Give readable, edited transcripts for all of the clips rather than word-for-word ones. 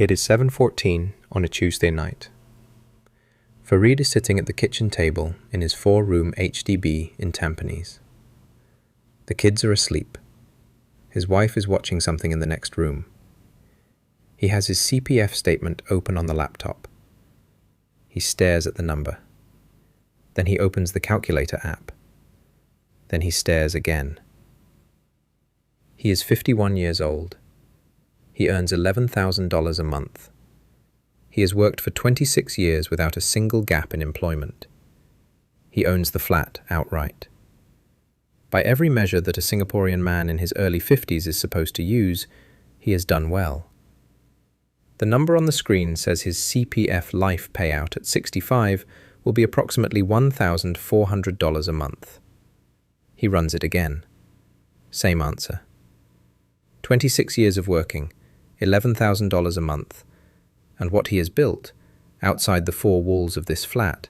It is 7:14 on a Tuesday night. Farid is sitting at the kitchen table in his 4-room HDB in Tampines. The kids are asleep. His wife is watching something in the next room. He has his CPF statement open on the laptop. He stares at the number. Then he opens the calculator app. Then he stares again. He is 51 years old. He earns $11,000 a month. He has worked for 26 years without a single gap in employment. He owns the flat outright. By every measure that a Singaporean man in his early 50s is supposed to use, he has done well. The number on the screen says his CPF Life payout at 65 will be approximately $1,400 a month. He runs it again. Same answer. 26 years of working, $11,000 a month, and what he has built, outside the 4 walls of this flat,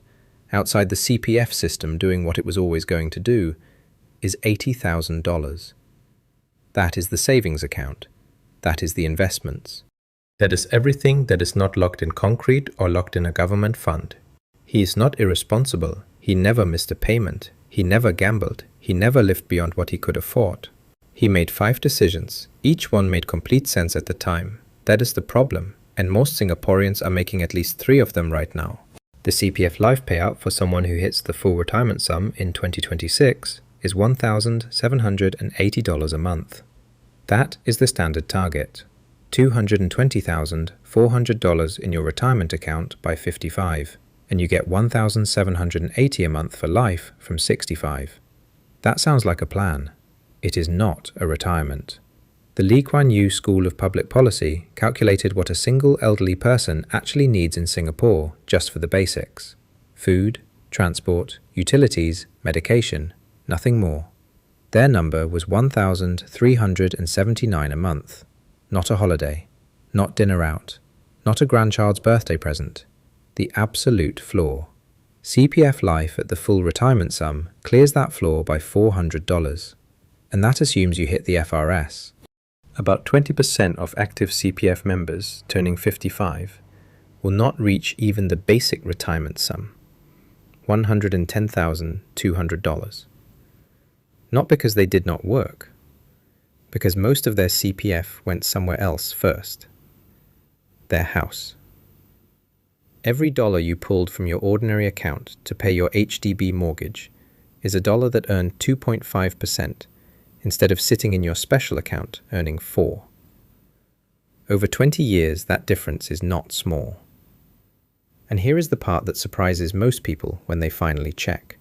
outside the CPF system doing what it was always going to do, is $80,000. That is the savings account. That is the investments. That is everything that is not locked in concrete or locked in a government fund. He is not irresponsible. He never missed a payment. He never gambled. He never lived beyond what he could afford. He made 5 decisions. Each one made complete sense at the time. That is the problem, and most Singaporeans are making at least 3 of them right now. The CPF Life payout for someone who hits the full retirement sum in 2026 is $1,780 a month. That is the standard target. $220,400 in your retirement account by 55, and you get $1,780 a month for life from 65. That sounds like a plan. It is not a retirement. The Lee Kuan Yew School of Public Policy calculated what a single elderly person actually needs in Singapore just for the basics: food, transport, utilities, medication, nothing more. Their number was $1,379 a month. Not a holiday, not dinner out, not a grandchild's birthday present. The absolute floor. CPF Life at the full retirement sum clears that floor by $400. And that assumes you hit the FRS. About 20% of active CPF members turning 55 will not reach even the basic retirement sum, $110,200. Not because they did not work, because most of their CPF went somewhere else first. Their house. Every dollar you pulled from your ordinary account to pay your HDB mortgage is a dollar that earned 2.5%. Instead of sitting in your special account earning 4. Over 20 years, that difference is not small. And here is the part that surprises most people when they finally check.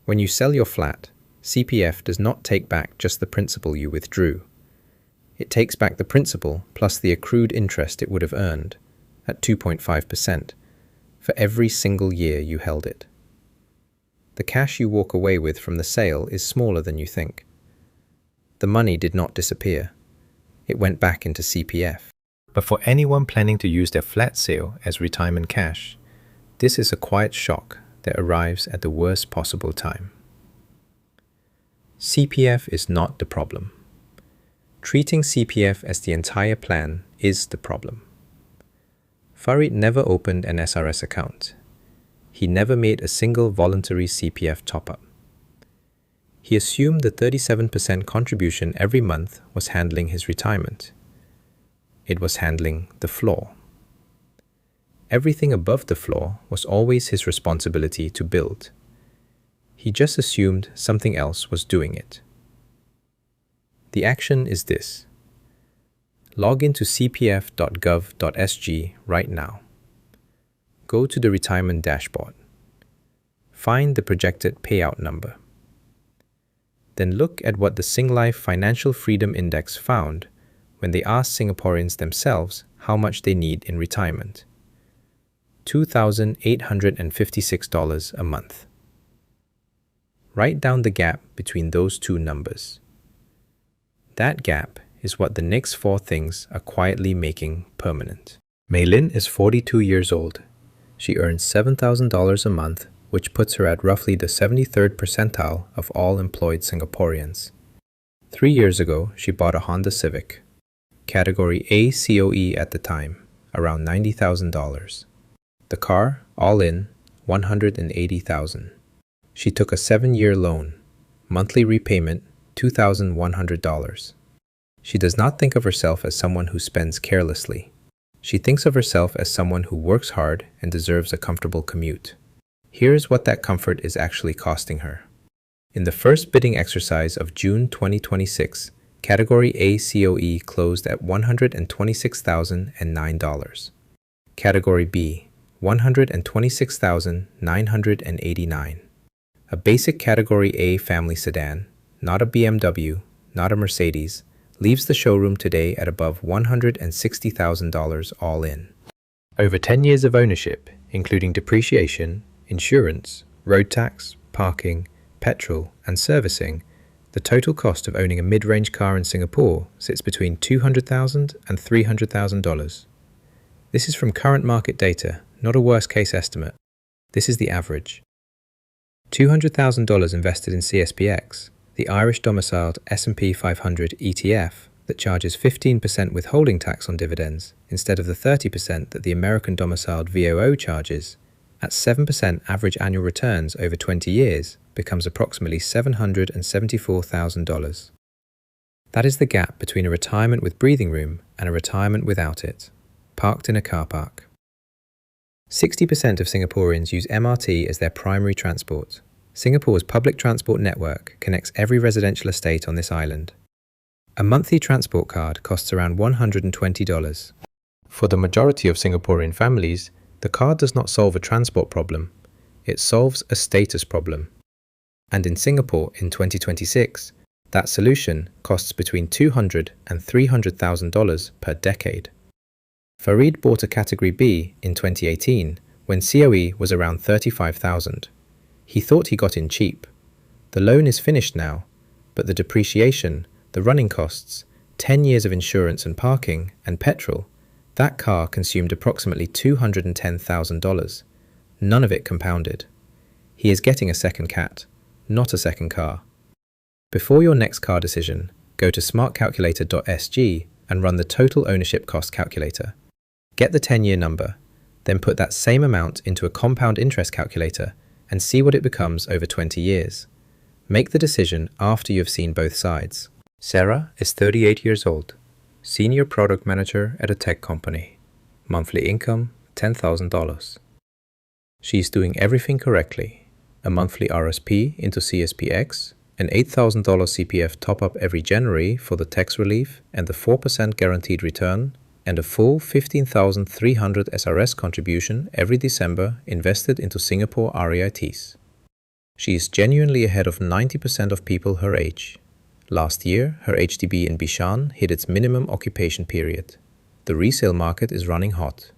When you sell your flat, CPF does not take back just the principal you withdrew. It takes back the principal plus the accrued interest it would have earned at 2.5% for every single year you held it. The cash you walk away with from the sale is smaller than you think. The money did not disappear. It went back into CPF. But for anyone planning to use their flat sale as retirement cash, this is a quiet shock that arrives at the worst possible time. CPF is not the problem. Treating CPF as the entire plan is the problem. Farid never opened an SRS account. He never made a single voluntary CPF top-up. He assumed the 37% contribution every month was handling his retirement. It was handling the floor. Everything above the floor was always his responsibility to build. He just assumed something else was doing it. The action is this. Log into cpf.gov.sg right now. Go to the retirement dashboard. Find the projected payout number. Then look at what the Singlife Financial Freedom Index found when they asked Singaporeans themselves how much they need in retirement. $2,856 a month. Write down the gap between those two numbers. That gap is what the next 4 things are quietly making permanent. Mei Lin is 42 years old. She earns $7,000 a month, which puts her at roughly the 73rd percentile of all employed Singaporeans. 3 years ago, she bought a Honda Civic. category A COE at the time, around $90,000. The car, all in, $180,000. She took a 7-year loan, monthly repayment $2,100. She does not think of herself as someone who spends carelessly. She thinks of herself as someone who works hard and deserves a comfortable commute. Here's what that comfort is actually costing her. In the first bidding exercise of June 2026, category A COE closed at $126,009. Category B, $126,989. A basic category A family sedan, not a BMW, not a Mercedes, leaves the showroom today at above $160,000 all in. Over 10 years of ownership, including depreciation, insurance, road tax, parking, petrol, and servicing, the total cost of owning a mid-range car in Singapore sits between $200,000 and $300,000. This is from current market data, not a worst-case estimate. This is the average. $200,000 invested in CSPX, the Irish-domiciled S&P 500 ETF that charges 15% withholding tax on dividends instead of the 30% that the American-domiciled VOO charges, at 7% average annual returns over 20 years, becomes approximately $774,000. That is the gap between a retirement with breathing room and a retirement without it, parked in a car park. 60% of Singaporeans use MRT as their primary transport. Singapore's public transport network connects every residential estate on this island. A monthly transport card costs around $120. For the majority of Singaporean families, the card does not solve a transport problem, it solves a status problem. And in Singapore in 2026, that solution costs between $200,000 and $300,000 per decade. Farid bought a Category B in 2018 when COE was around $35,000. He thought he got in cheap. The loan is finished now, but the depreciation, the running costs, 10 years of insurance and parking, and petrol, that car consumed approximately $210,000. None of it compounded. He is getting a second cat, not a second car. Before your next car decision, go to smartcalculator.sg and run the total ownership cost calculator. Get the 10-year number, then put that same amount into a compound interest calculator and see what it becomes over 20 years. Make the decision after you have seen both sides. Sarah is 38 years old, senior product manager at a tech company. Monthly income, $10,000. She is doing everything correctly. A monthly RSP into CSPX, an $8,000 CPF top-up every January for the tax relief and the 4% guaranteed return, and a full 15,300 SRS contribution every December invested into Singapore REITs. She is genuinely ahead of 90% of people her age. Last year, her HDB in Bishan hit its minimum occupation period. The resale market is running hot.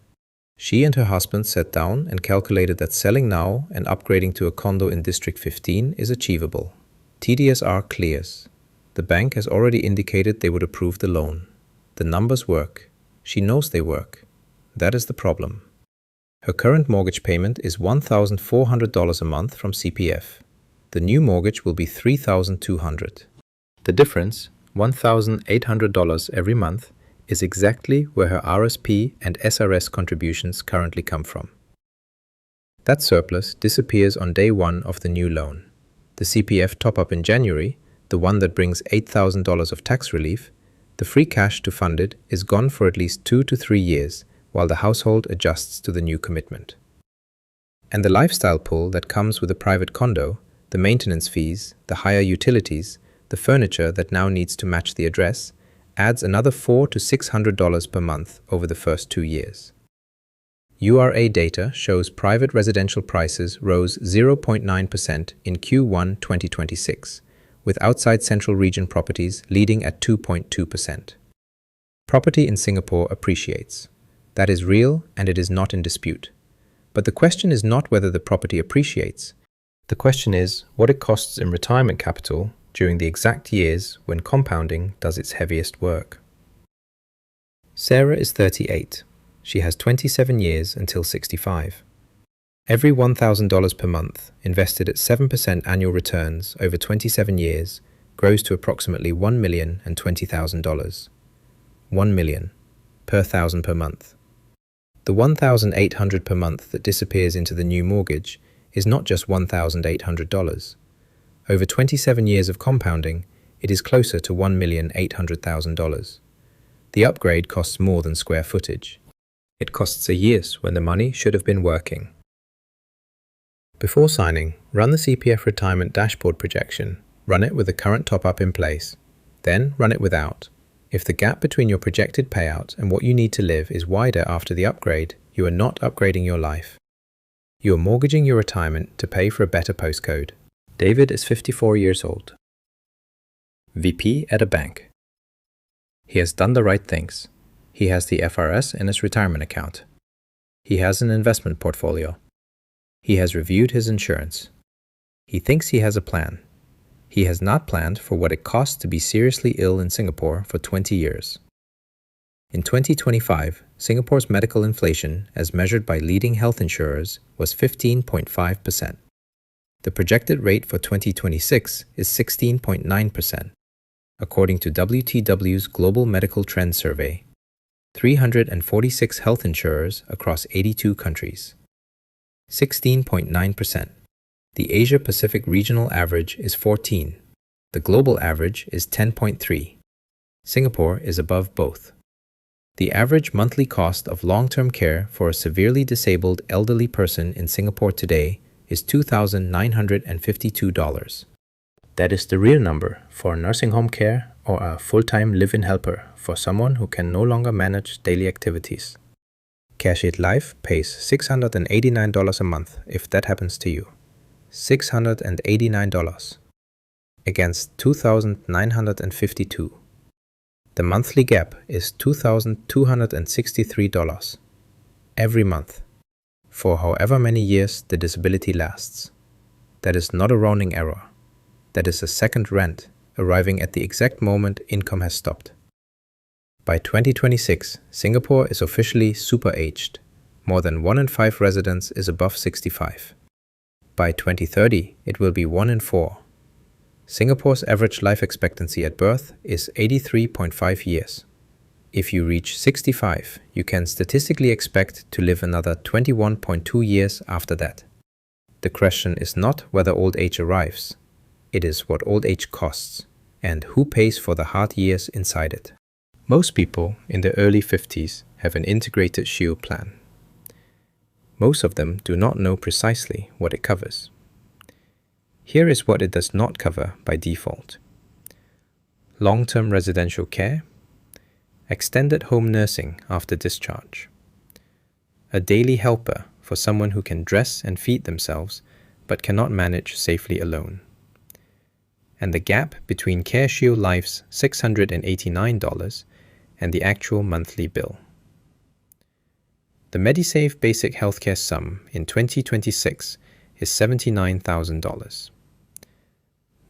She and her husband sat down and calculated that selling now and upgrading to a condo in District 15 is achievable. TDSR clears. The bank has already indicated they would approve the loan. The numbers work. She knows they work. That is the problem. Her current mortgage payment is $1,400 a month from CPF. The new mortgage will be $3,200. The difference, $1,800 every month, is exactly where her RSP and SRS contributions currently come from. That surplus disappears on day one of the new loan. The CPF top-up in January, the one that brings $8,000 of tax relief, the free cash to fund it is gone for at least 2 to 3 years while the household adjusts to the new commitment. And the lifestyle pull that comes with a private condo, the maintenance fees, the higher utilities, the furniture that now needs to match the address, adds another $400 to $600 per month over the first 2 years. URA data shows private residential prices rose 0.9% in Q1 2026, with outside central region properties leading at 2.2%. Property in Singapore appreciates. That is real and it is not in dispute. But the question is not whether the property appreciates. The question is what it costs in retirement capital during the exact years when compounding does its heaviest work. Sarah is 38. She has 27 years until 65. Every $1,000 per month invested at 7% annual returns over 27 years grows to approximately $1,020,000. 1 million per thousand per month. The 1,800 per month that disappears into the new mortgage is not just $1,800. Over 27 years of compounding, it is closer to $1,800,000. The upgrade costs more than square footage. It costs a years when the money should have been working. Before signing, run the CPF retirement dashboard projection. Run it with the current top-up in place. Then run it without. If the gap between your projected payout and what you need to live is wider after the upgrade, you are not upgrading your life. You are mortgaging your retirement to pay for a better postcode. David is 54 years old. VP at a bank. He has done the right things. He has the FRS in his retirement account. He has an investment portfolio. He has reviewed his insurance. He thinks he has a plan. He has not planned for what it costs to be seriously ill in Singapore for 20 years. In 2025, Singapore's medical inflation, as measured by leading health insurers, was 15.5%. The projected rate for 2026 is 16.9%, according to WTW's Global Medical Trends Survey. 346 health insurers across 82 countries. 16.9%. The Asia-Pacific regional average is 14. The global average is 10.3. Singapore is above both. The average monthly cost of long-term care for a severely disabled elderly person in Singapore today is $2,952. That is the real number for nursing home care or a full-time live-in helper for someone who can no longer manage daily activities. CareShield Life pays $689 a month if that happens to you. $689 against $2,952. The monthly gap is $2,263 every month for however many years the disability lasts. That is not a rounding error. That is a second rent arriving at the exact moment income has stopped. By 2026, Singapore is officially super-aged. More than 1 in 5 residents is above 65. By 2030, it will be 1 in 4. Singapore's average life expectancy at birth is 83.5 years. If you reach 65, you can statistically expect to live another 21.2 years after that. The question is not whether old age arrives. It is what old age costs, and who pays for the hard years inside it. Most people in their early 50s have an integrated shield plan. Most of them do not know precisely what it covers. Here is what it does not cover by default. Long-term residential care, extended home nursing after discharge, a daily helper for someone who can dress and feed themselves but cannot manage safely alone, and the gap between CareShield Life's $689 and the actual monthly bill. The MediSave Basic Healthcare sum in 2026 is $79,000.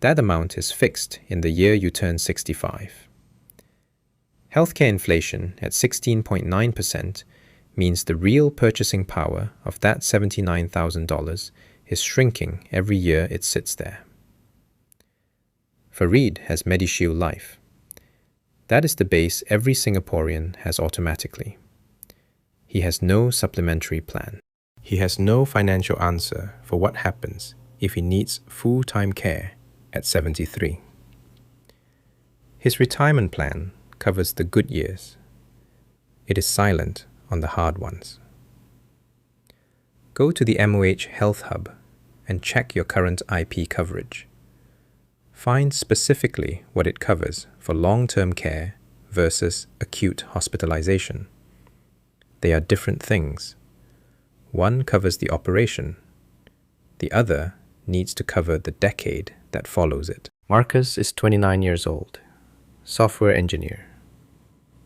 That amount is fixed in the year you turn 65. Healthcare inflation at 16.9% means the real purchasing power of that $79,000 is shrinking every year it sits there. Farid has MediShield Life. That is the base every Singaporean has automatically. He has no supplementary plan. He has no financial answer for what happens if he needs full-time care at 73. His retirement plan covers the good years. It is silent on the hard ones. Go to the MOH Health Hub and check your current IP coverage. Find specifically what it covers for long-term care versus acute hospitalization. They are different things. One covers the operation. The other needs to cover the decade that follows it. Marcus is 29 years old, software engineer.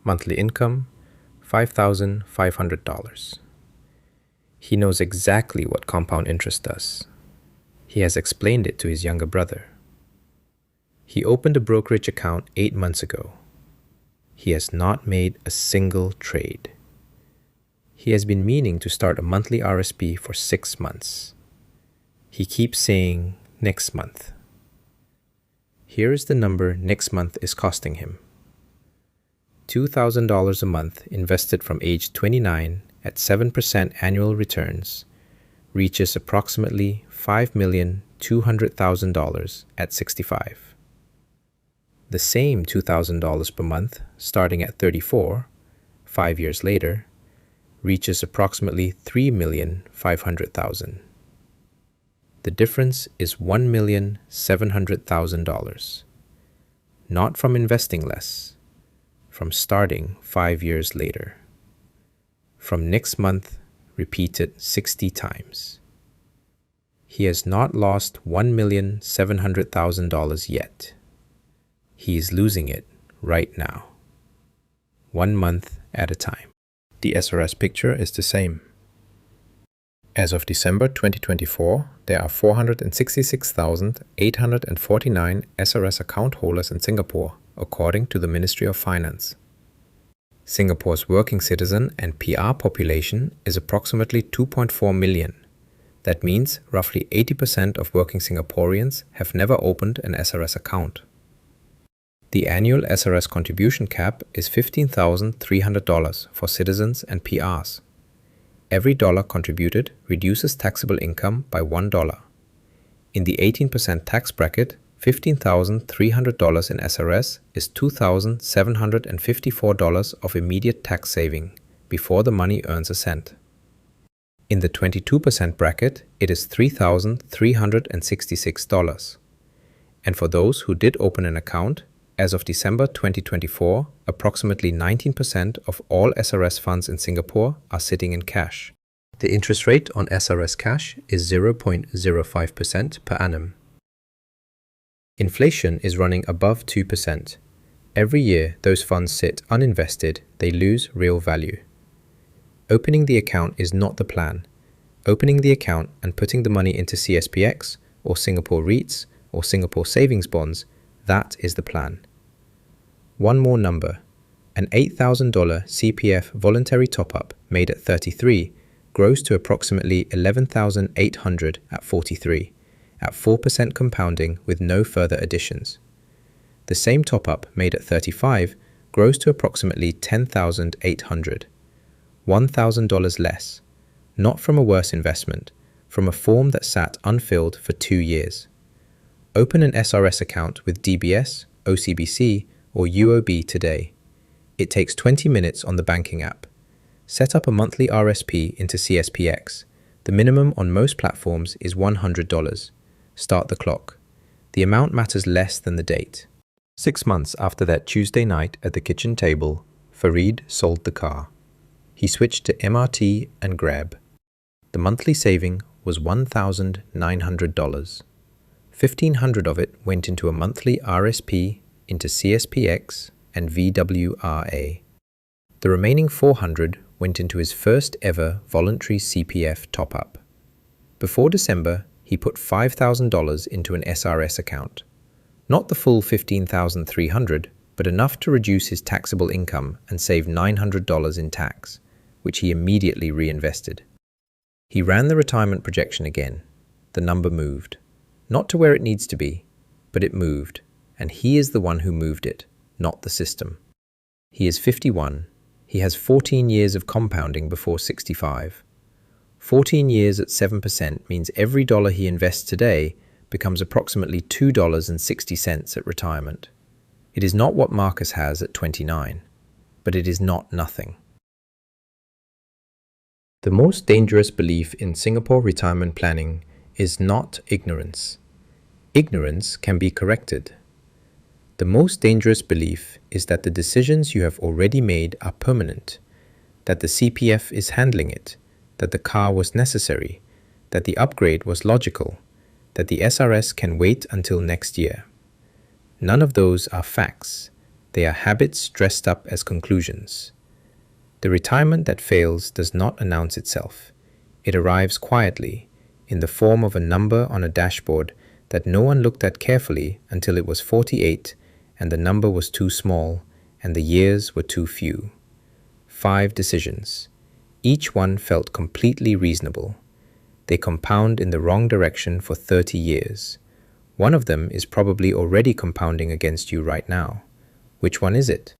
Monthly income, $5,500. He knows exactly what compound interest does. He has explained it to his younger brother. He opened a brokerage account 8 months ago. He has not made a single trade. He has been meaning to start a monthly RSP for 6 months. He keeps saying next month. Here is the number next month is costing him. $2,000 a month invested from age 29 at 7% annual returns reaches approximately $5,200,000 at 65. The same $2,000 per month starting at 34, 5 years later, reaches approximately $3,500,000. The difference is $1,700,000. Not from investing less, from starting 5 years later. From next month, repeated 60 times. He has not lost $1,700,000 yet. He is losing it right now. 1 month at a time. The SRS picture is the same. As of December 2024, there are 466,849 SRS account holders in Singapore, according to the Ministry of Finance. Singapore's working citizen and PR population is approximately 2.4 million. That means roughly 80% of working Singaporeans have never opened an SRS account. The annual SRS contribution cap is $15,300 for citizens and PRs. Every dollar contributed reduces taxable income by $1. In the 18% tax bracket, $15,300 in SRS is $2,754 of immediate tax saving before the money earns a cent. In the 22% bracket, it is $3,366. And for those who did open an account, as of December 2024, approximately 19% of all SRS funds in Singapore are sitting in cash. The interest rate on SRS cash is 0.05% per annum. Inflation is running above 2%. Every year those funds sit uninvested, they lose real value. Opening the account is not the plan. Opening the account and putting the money into CSPX or Singapore REITs or Singapore savings bonds, that is the plan. One more number. An $8,000 CPF voluntary top-up made at 33 grows to approximately $11,800 at 43, at 4% compounding with no further additions. The same top-up made at 35 grows to approximately $10,800, $1,000 less, not from a worse investment, from a form that sat unfilled for 2 years. Open an SRS account with DBS, OCBC, or UOB today. It takes 20 minutes on the banking app. Set up a monthly RSP into CSPX. The minimum on most platforms is $100. Start the clock. The amount matters less than the date. 6 months after that Tuesday night at the kitchen table, Farid sold the car. He switched to MRT and Grab. The monthly saving was $1,900. $1,500 of it went into a monthly RSP into CSPX and VWRA. The remaining $400 went into his first ever voluntary CPF top-up. Before December, he put $5,000 into an SRS account. Not the full $15,300, but enough to reduce his taxable income and save $900 in tax, which he immediately reinvested. He ran the retirement projection again. The number moved. Not to where it needs to be, but it moved, and he is the one who moved it, not the system. He is 51. He has 14 years of compounding before 65. 14 years at 7% means every dollar he invests today becomes approximately $2.60 at retirement. It is not what Marcus has at 29, but it is not nothing. The most dangerous belief in Singapore retirement planning is not ignorance. Ignorance can be corrected. The most dangerous belief is that the decisions you have already made are permanent, that the CPF is handling it, that the car was necessary, that the upgrade was logical, that the SRS can wait until next year. None of those are facts. They are habits dressed up as conclusions. The retirement that fails does not announce itself. It arrives quietly, in the form of a number on a dashboard that no one looked at carefully until it was 48 and the number was too small and the years were too few. 5 decisions. Each one felt completely reasonable. They compound in the wrong direction for 30 years. One of them is probably already compounding against you right now. Which one is it?